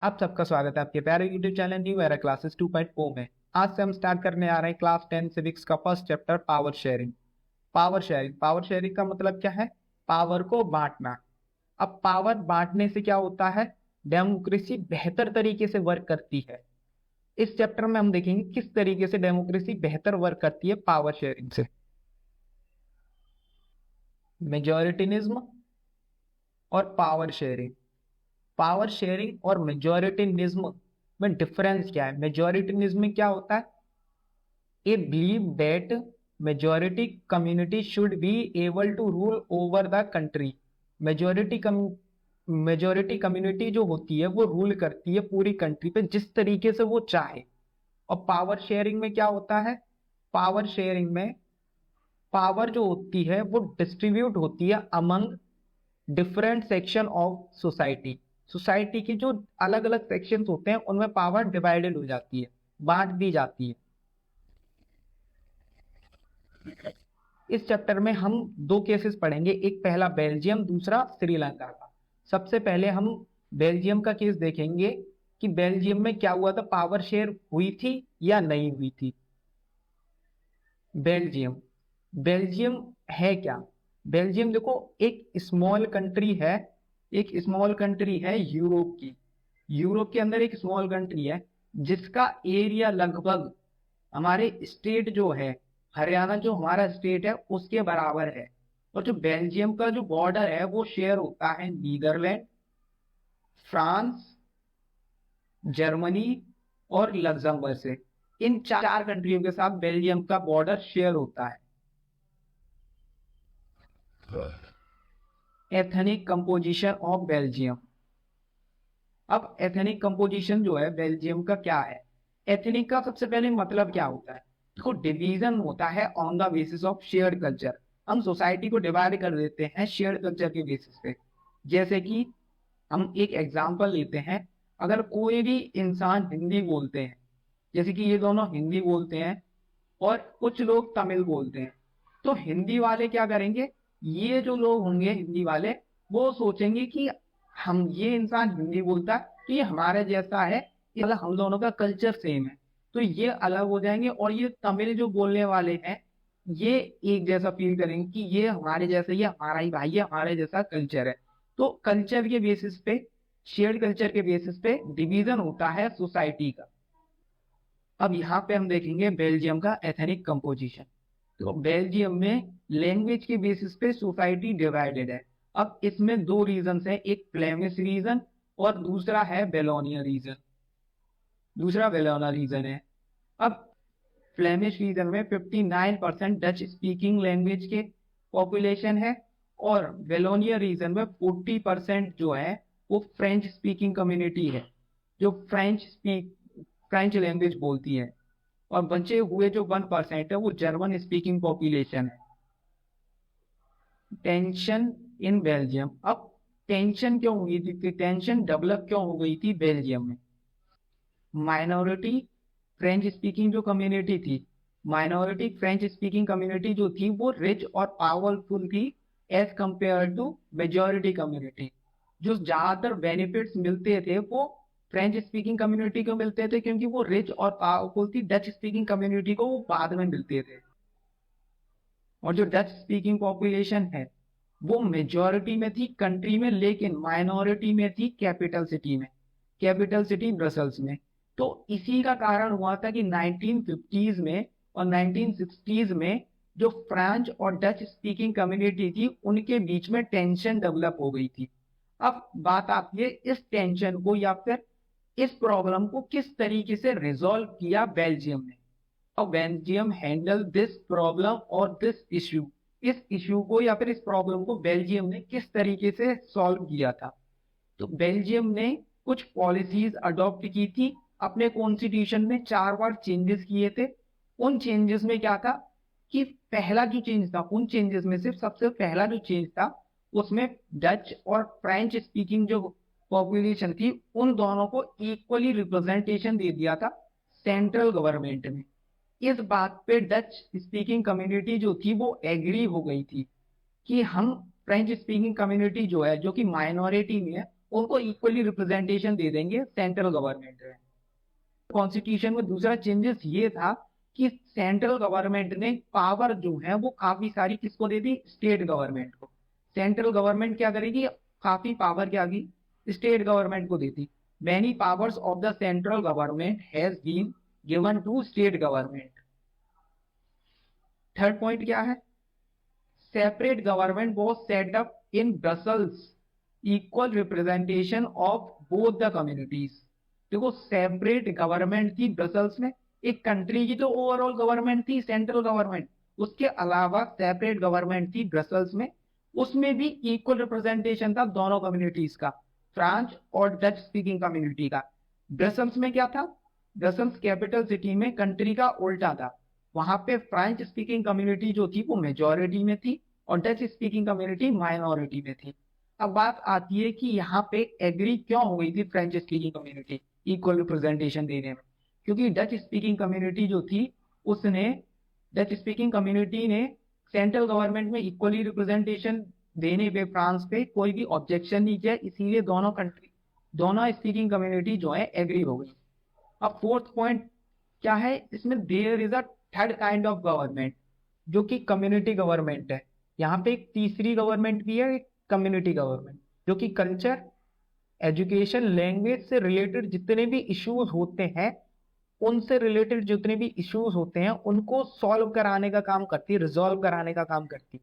आप सबका स्वागत है आपके प्यारे YouTube channel new era classes 2.0 में। आज से हम स्टार्ट करने आ रहे हैं क्लास 10 सिविक्स का first chapter power sharing. Power sharing का मतलब क्या है? पावर को बांटना। अब पावर बांटने से क्या होता है? डेमोक्रेसी बेहतर तरीके से वर्क करती है। इस चैप्टर में हम देखेंगे किस तरीके से डेमोक्रेसी बेहतर वर्क करती है पावर शेयरिंग से। मेजोरिटिनिज्म और पावर शेयरिंग और मेजोरिटिनिज्म में डिफरेंस क्या है? मेजोरिटिनिज्म में क्या होता है? A believe that majority community should be able to rule over the country. Majority majority community जो होती है वो रूल करती है पूरी कंट्री पे जिस तरीके से वो चाहे। और पावर शेयरिंग में क्या होता है? पावर शेयरिंग में पावर जो होती है वो डिस्ट्रीब्यूट होती है among different section of society. Society की जो अलग अलग सेक्शंस होते हैं उनमें पावर डिवाइडेड हो जाती है, बांट दी जाती है। इस चैप्टर में हम दो केसेस पढ़ेंगे, एक पहला बेल्जियम, दूसरा श्रीलंका का। सबसे पहले हम बेल्जियम का केस देखेंगे कि बेल्जियम में क्या हुआ था, पावर शेयर हुई थी या नहीं हुई थी। बेल्जियम बेल्जियम है क्या? बेल्जियम देखो एक स्मॉल कंट्री है, एक स्मॉल कंट्री है यूरोप की। यूरोप के अंदर एक स्मॉल कंट्री है जिसका एरिया लगभग हमारे स्टेट जो है, हरियाणा जो हमारा स्टेट है उसके बराबर है। और जो बेल्जियम का जो बॉर्डर है वो शेयर होता है नीदरलैंड, फ्रांस, जर्मनी और लग्जमबर्ग से। इन चार कंट्रियों के साथ बेल्जियम का बॉर्डर शेयर होता है। Ethnic composition of Belgium. अब एथनिक कंपोजिशन जो है बेल्जियम का क्या है? एथनिक का सबसे पहले मतलब क्या होता है? देखो डिवीजन होता है on the basis of shared culture. हम सोसाइटी को डिवाइड कर देते हैं शेयर्ड कल्चर के बेसिस पे। जैसे कि हम एक एग्जांपल लेते हैं, अगर कोई भी इंसान हिंदी बोलते हैं, जैसे कि ये दोनों हिंदी बोलते हैं और कुछ लोग तमिल बोलते हैं, तो हिंदी वाले क्या करेंगे? ये जो लोग होंगे हिंदी वाले वो सोचेंगे कि हम ये इंसान हिंदी बोलता है तो ये हमारे जैसा है, ये मतलब हम दोनों का कल्चर सेम है, तो ये अलग हो जाएंगे। और ये तमिल जो बोलने वाले हैं ये एक जैसा फील करेंगे कि ये हमारे जैसा, ये हमारा ही भाई है, हमारे जैसा कल्चर है। तो कल्चर के बेसिस पे, शेयर्ड कल्चर के बेसिस पे डिवीजन होता है सोसाइटी का। अब यहाँ पे हम देखेंगे बेल्जियम का एथनिक कंपोजिशन। तो बेल्जियम में लैंग्वेज के बेसिस पे सोसाइटी डिवाइडेड है। अब इसमें दो रीजन है, एक फ्लेमिश रीजन और दूसरा है वेलोनिया रीजन। दूसरा वेलोना रीजन है। अब फ्लेमिश रीजन में 59% डच स्पीकिंग लैंग्वेज के पॉपुलेशन है और वेलोनिया रीजन में 40% जो है वो फ्रेंच स्पीकिंग कम्युनिटी है, जो फ्रेंच लैंग्वेज बोलती है। और बचे हुए जो 1% है वो जर्मन स्पीकिंग पॉपुलेशन है। Tension in Belgium. अब टेंशन क्यों हुई थी, टेंशन डेवलप क्यों हो गई थी बेल्जियम में? माइनॉरिटी फ्रेंच स्पीकिंग जो कम्युनिटी थी, माइनॉरिटी फ्रेंच स्पीकिंग कम्युनिटी जो थी वो रिच और पावरफुल थी as compare to majority community. जो ज्यादातर बेनिफिट्स मिलते थे वो फ्रेंच स्पीकिंग कम्युनिटी को मिलते थे क्योंकि वो रिच और पावरफुल थी। डच स्पीकिंग कम्युनिटी को वो बाद में मिलते थे। और जो डच स्पीकिंग पॉपुलेशन है वो मेजोरिटी में थी कंट्री में, लेकिन माइनॉरिटी में थी कैपिटल सिटी में, कैपिटल सिटी ब्रसल्स में। तो इसी का कारण हुआ था कि 1950s में और 1960s में जो फ्रेंच और डच स्पीकिंग कम्युनिटी थी उनके बीच में टेंशन डेवलप हो गई थी। अब बात आती है इस टेंशन को या फिर इस प्रॉब्लम को किस तरीके से रिजॉल्व किया बेल्जियम ने। और बेल्जियम हैंडल दिस प्रॉब्लम और दिस इश्यू, इस इश्यू को या फिर इस प्रॉब्लम को बेल्जियम ने किस तरीके से सॉल्व किया था? तो बेल्जियम ने कुछ पॉलिसीज अडॉप्ट की थी, अपने कॉन्स्टिट्यूशन में 4 बार चेंजेस किए थे। उन चेंजेस में क्या था कि पहला जो चेंज था, उन चेंजेस में से सबसे पहला जो चेंज था उसमें डच और फ्रेंच स्पीकिंग जो पॉपुलेशन थी उन दोनों को इक्वली रिप्रेजेंटेशन दे दिया था सेंट्रल गवर्नमेंट में। इस बात पे डच स्पीकिंग कम्युनिटी जो थी वो एग्री हो गई थी कि हम फ्रेंच स्पीकिंग कम्युनिटी जो है, जो कि माइनॉरिटी में है, उनको इक्वली रिप्रेजेंटेशन दे देंगे सेंट्रल गवर्नमेंट में। कॉन्स्टिट्यूशन में दूसरा चेंजेस ये था कि सेंट्रल गवर्नमेंट ने पावर जो है वो काफी सारी किसको दे दी, स्टेट गवर्नमेंट को। सेंट्रल गवर्नमेंट क्या करेगी, काफी पावर क्या की, स्टेट गवर्नमेंट को देती। Many powers of the central government has been given to state government. Third point क्या है, separate government was set up in Brussels, equal representation of both the communities. देखो सेपरेट गवर्नमेंट थी Brussels में, एक country की तो overall government थी central government, उसके अलावा सेपरेट गवर्नमेंट थी ब्रसल्स में, उसमें भी इक्वल रिप्रेजेंटेशन था दोनों कम्युनिटीज का, फ्रांस और डच स्पीकिंग कम्युनिटी का। ब्रसल्स में क्या था, ब्रसल्स कैपिटल सिटी में कंट्री का उल्टा था, वहां पे फ्रेंच स्पीकिंग कम्युनिटी जो थी वो मेजोरिटी में थी और डच स्पीकिंग कम्युनिटी माइनॉरिटी में थी। अब बात आती है कि यहाँ पे एग्री क्यों हो गई थी French speaking community equal representation देने में, क्योंकि डच स्पीकिंग कम्युनिटी जो थी उसने, डच स्पीकिंग कम्युनिटी ने सेंट्रल गवर्नमेंट में इक्वली रिप्रेजेंटेशन देने पे फ्रांस पे कोई भी ऑब्जेक्शन नहीं किया, इसीलिए दोनों स्पीकिंग कम्युनिटी जो है एग्री हो गई। अब फोर्थ पॉइंट क्या है इसमें, there is a third kind of government जो कि कम्युनिटी गवर्नमेंट है। यहाँ पे एक तीसरी गवर्नमेंट भी है, एक कम्युनिटी गवर्नमेंट, जो कि कल्चर, एजुकेशन, लैंग्वेज से रिलेटेड जितने भी इश्यूज होते हैं, उनसे रिलेटेड जितने भी इश्यूज होते हैं उनको सॉल्व कराने का काम करती है, रिजॉल्व कराने का काम करती है।